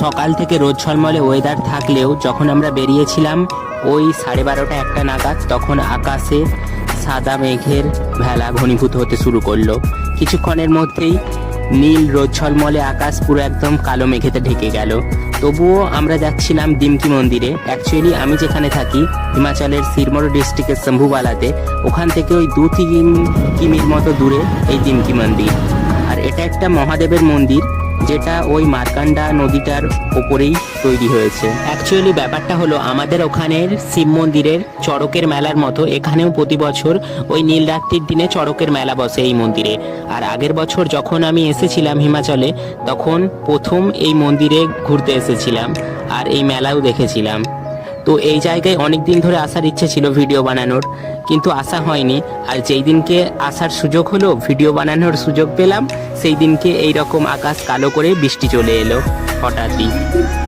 সকাল থেকে রোদ ঝলমলে ওয়েদার থাকলেও যখন আমরা বেরিয়েছিলাম ওই 12:30 একটা নাগাদ, তখন আকাশে সাদা মেঘের ভেলা ঘনীভূত হতে শুরু করলো। কিছুক্ষণের মধ্যেই নীল রোদ ঝলমলে আকাশ পুরো একদম কালো মেঘেতে ঢেকে গেল। তবুও আমরা যাচ্ছিলাম দিমকি মন্দিরে। অ্যাকচুয়ালি আমি যেখানে থাকি হিমাচলের সিরমৌর ডিস্ট্রিক্টের শম্ভুবালাতে, ওখান থেকে ওই 2-3 কিমির মতো দূরে এই দিমকি মন্দির। আর এটা একটা মহাদেবের মন্দির, যেটা ওই মার্কান্ডা নদীটার ওপরেই তৈরি হয়েছে। অ্যাকচুয়ালি ব্যাপারটা হলো, আমাদের ওখানের শিব মন্দিরের চড়কের মেলার মতো এখানেও প্রতি বছর ওই নীলরাত্রির দিনে চড়কের মেলা বসে এই মন্দিরে। আর আগের বছর যখন আমি এসেছিলাম হিমাচলে, তখন প্রথম এই মন্দিরে ঘুরতে এসেছিলাম আর এই মেলাও দেখেছিলাম। তো এই জায়গায় অনেক দিন ধরে আসার ইচ্ছে ছিল ভিডিও বানানোর, কিন্তু আসা হয়নি। আর যেই দিনকে আসার সুযোগ হলো, ভিডিও বানানোর সুযোগ পেলাম, সেই দিনকে এইরকম আকাশ কালো করে বৃষ্টি চলে এলো হঠাৎই।